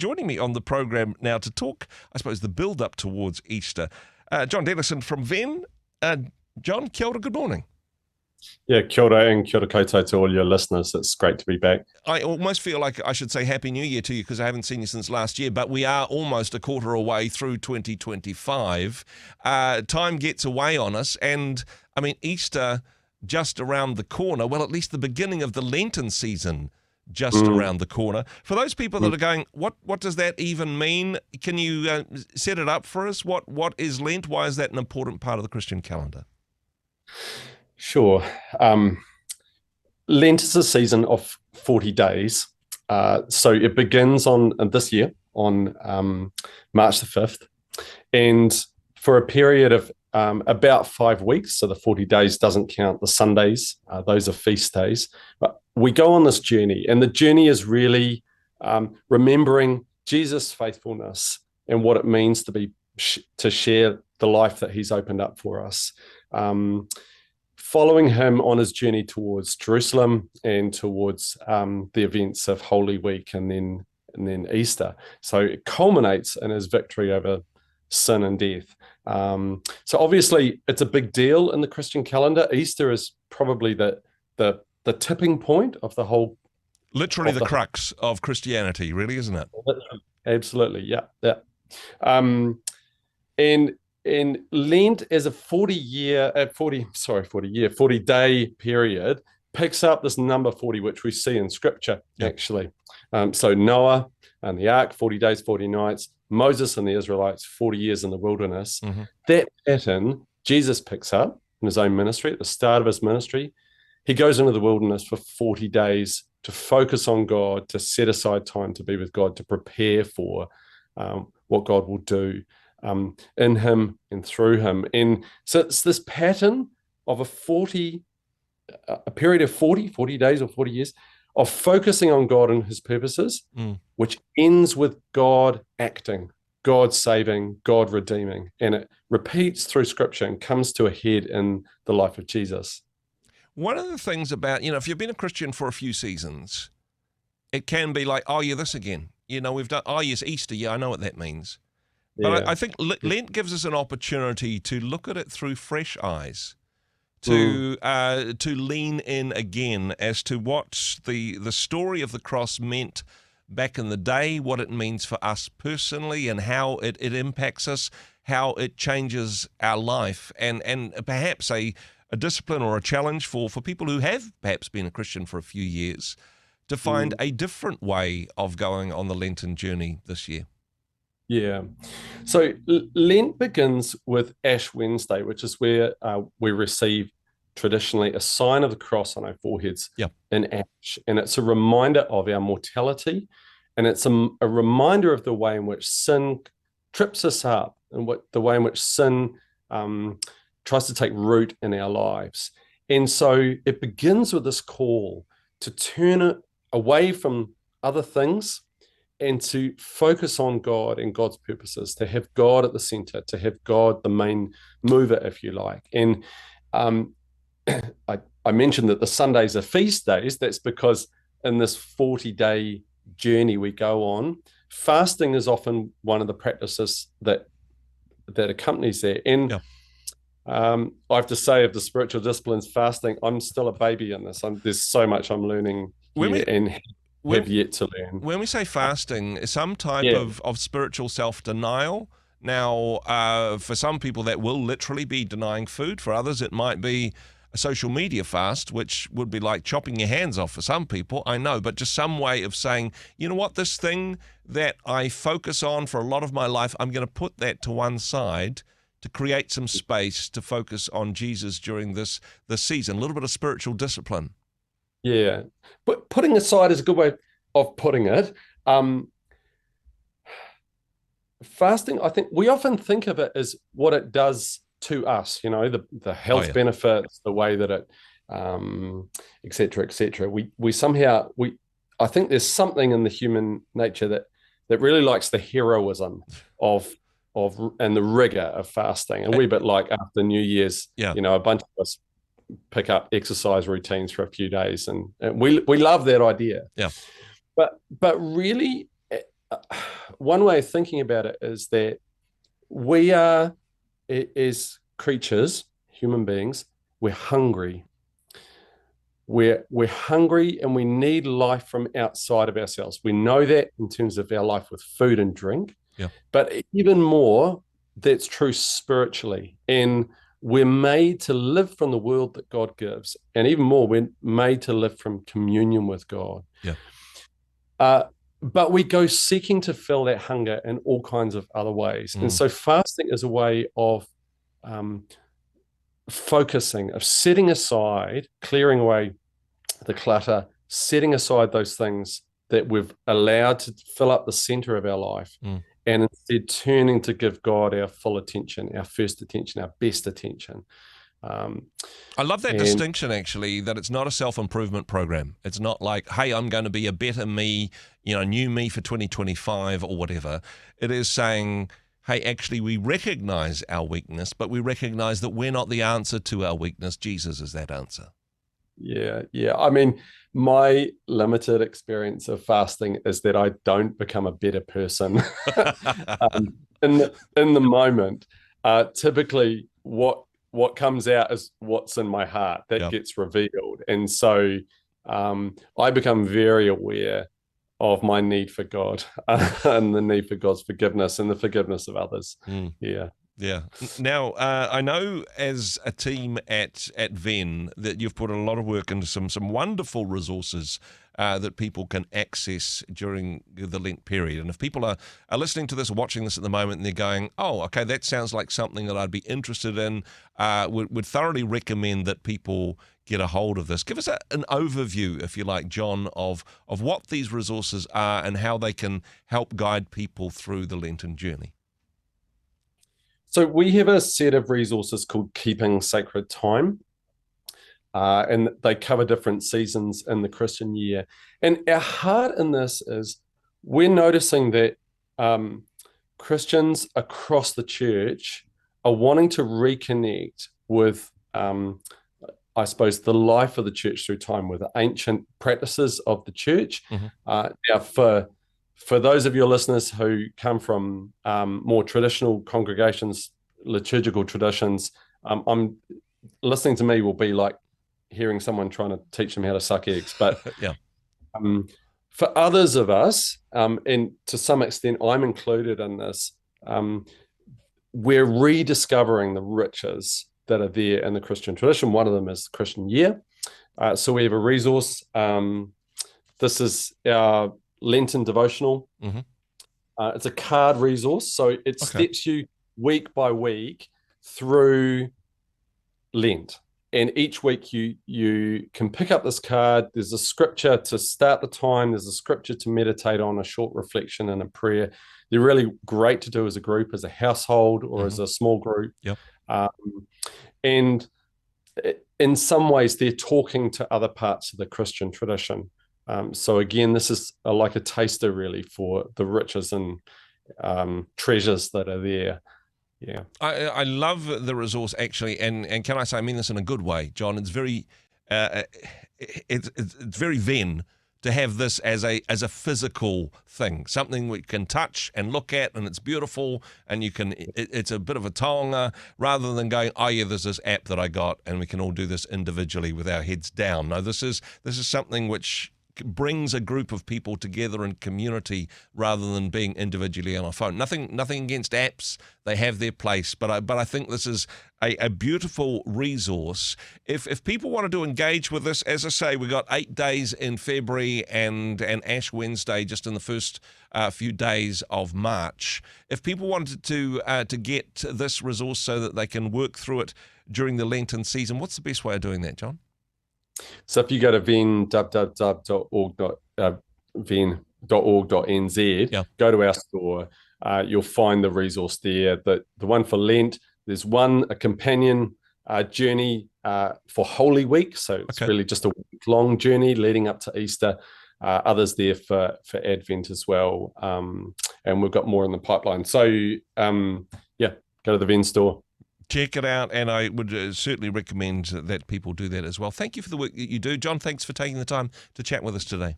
Joining me on the program now to talk, I suppose, the build-up towards Easter, John Dennison from Venn. John, kia ora, good morning. Yeah, kia ora and kia ora koutou to all your listeners. It's great to be back. I almost feel like I should say Happy New Year to you because I haven't seen you since last year, but we are almost a quarter away through 2025. Time gets away on us, and I mean, Easter just around the corner, well, at least the beginning of the Lenten season just around the corner. For those people that are going, what does that even mean? Can you set it up for us? What is Lent? Why is that an important part of the Christian calendar? Sure. Lent is a season of 40 days. So it begins on this year on March the 5th. And for a period of about 5 weeks, so the 40 days doesn't count the Sundays, those are feast days, but we go on this journey, and the journey is really remembering Jesus' faithfulness and what it means to share the life that he's opened up for us. Following him on his journey towards Jerusalem and towards the events of Holy Week and then Easter. So it culminates in his victory over sin and death. So obviously it's a big deal in the Christian calendar. Easter is probably the tipping point of the whole. Literally the crux of Christianity, really, isn't it? Absolutely, yeah. And Lent as a 40-day period picks up this number 40, which we see in Scripture, actually. So Noah and the ark, 40 days, 40 nights. Moses and the Israelites, 40 years in the wilderness. Mm-hmm. That pattern Jesus picks up in his own ministry, at the start of his ministry. He goes into the wilderness for 40 days to focus on God, to set aside time to be with God, to prepare for what God will do in him and through him. And so it's this pattern of a period of 40 days or 40 years of focusing on God and his purposes, which ends with God acting, God saving, God redeeming. And it repeats through Scripture and comes to a head in the life of Jesus. One of the things about, if you've been a Christian for a few seasons, it can be like, oh, yeah, this again. We've done, oh, yes, Easter, yeah, I know what that means. But I think Lent gives us an opportunity to look at it through fresh eyes, to lean in again as to what the story of the cross meant back in the day, what it means for us personally, and how it impacts us, how it changes our life, and perhaps a discipline or a challenge for people who have perhaps been a Christian for a few years to find a different way of going on the Lenten journey this year. Yeah. So Lent begins with Ash Wednesday, which is where we receive traditionally a sign of the cross on our foreheads in ash. And it's a reminder of our mortality. And it's a reminder of the way in which sin trips us up and the way in which sin tries to take root in our lives. And so it begins with this call to turn it away from other things and to focus on God and God's purposes, to have God at the center, to have God the main mover, if you like. And I mentioned that the Sundays are feast days. That's because in this 40-day journey we go on, fasting is often one of the practices that accompanies that. And I have to say, of the spiritual disciplines, fasting, I'm still a baby in this. There's so much I'm learning and have yet to learn. When we say fasting, some type of spiritual self-denial. Now, for some people, that will literally be denying food. For others, it might be a social media fast, which would be like chopping your hands off for some people, I know, but just some way of saying, you know what, this thing that I focus on for a lot of my life, I'm going to put that to one side to create some space to focus on Jesus during this season. A little bit of spiritual discipline. Yeah, but putting aside is a good way of putting it. Fasting, I think we often think of it as what it does to us, the health benefits, the way that it, et cetera, et cetera. I think there's something in the human nature that really likes the heroism of and the rigor of fasting. And a wee bit like after New Year's, a bunch of us pick up exercise routines for a few days, and we love that idea. Yeah. But really, one way of thinking about it is that we are, as creatures, human beings, we're hungry. We're hungry and we need life from outside of ourselves. We know that in terms of our life with food and drink, but even more, that's true spiritually. And we're made to live from the world that God gives. And even more, we're made to live from communion with God. But we go seeking to fill that hunger in all kinds of other ways. And so fasting is a way of focusing, of setting aside, clearing away the clutter, setting aside those things that we've allowed to fill up the center of our life, and instead turning to give God our full attention, our first attention, our best attention. I love that distinction, actually, that it's not a self-improvement program. It's not like, hey, I'm going to be a better me, new me for 2025 or whatever. It is saying, hey, actually, we recognize our weakness, but we recognize that we're not the answer to our weakness. Jesus is that answer. Yeah. I mean, my limited experience of fasting is that I don't become a better person in the moment. Typically, what comes out is what's in my heart that gets revealed, and so I become very aware of my need for God and the need for God's forgiveness and the forgiveness of others. Yeah. Now, I know as a team at Venn that you've put a lot of work into some wonderful resources that people can access during the Lent period. And if people are listening to this or watching this at the moment and they're going, oh, okay, that sounds like something that I'd be interested in, would thoroughly recommend that people get a hold of this. Give us an overview, if you like, John, of what these resources are and how they can help guide people through the Lenten journey. So we have a set of resources called Keeping Sacred Time, and they cover different seasons in the Christian year. And our heart in this is we're noticing that Christians across the church are wanting to reconnect with, I suppose, the life of the church through time, with the ancient practices of the church. Now, for those of your listeners who come from more traditional congregations, liturgical traditions, I'm listening to me will be like hearing someone trying to teach them how to suck eggs. But for others of us, and to some extent I'm included in this, we're rediscovering the riches that are there in the Christian tradition. One of them is the Christian year. So we have a resource. This is our Lenten devotional. It's a card resource, so it steps you week by week through Lent, and each week you can pick up this card. There's a scripture to start the time, there's a scripture to meditate on, a short reflection and a prayer. They're really great to do as a group, as a household, or as a small group. And in some ways they're talking to other parts of the Christian tradition. So again, this is like a taster really for the riches and treasures that are there. Yeah, I love the resource, actually, and can I say, I mean this in a good way, John. It's very it's very Venn to have this as a physical thing, something we can touch and look at, and it's beautiful, and you can. It's a bit of a taonga, rather than going, oh yeah, there's this app that I got, and we can all do this individually with our heads down. No, this is something which brings a group of people together in community rather than being individually on a phone. Nothing against apps; they have their place, but I think this is a beautiful resource. If people wanted to engage with this, as I say, we got 8 days in February and Ash Wednesday just in the first few days of March. If people wanted to get this resource so that they can work through it during the Lenten season, what's the best way of doing that, John? So if you go to venn.org.nz, go to our store, you'll find the resource there. The one for Lent, there's a companion journey for Holy Week. So it's really just a week-long journey leading up to Easter. Others there for Advent as well. And we've got more in the pipeline. So go to the Venn store. Check it out, and I would certainly recommend that people do that as well. Thank you for the work that you do. John, thanks for taking the time to chat with us today.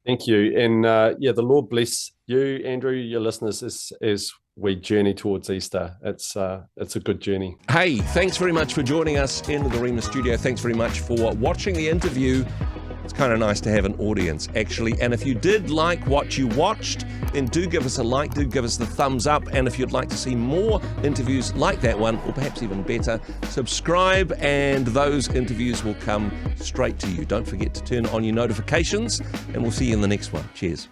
Thank you. And the Lord bless you, Andrew, your listeners, as we journey towards Easter. It's a good journey. Hey, thanks very much for joining us in the Rhema studio. Thanks very much for watching the interview. It's kind of nice to have an audience, actually. And if you did like what you watched, then do give us a like, do give us the thumbs up. And if you'd like to see more interviews like that one, or perhaps even better, subscribe and those interviews will come straight to you. Don't forget to turn on your notifications, and we'll see you in the next one. Cheers.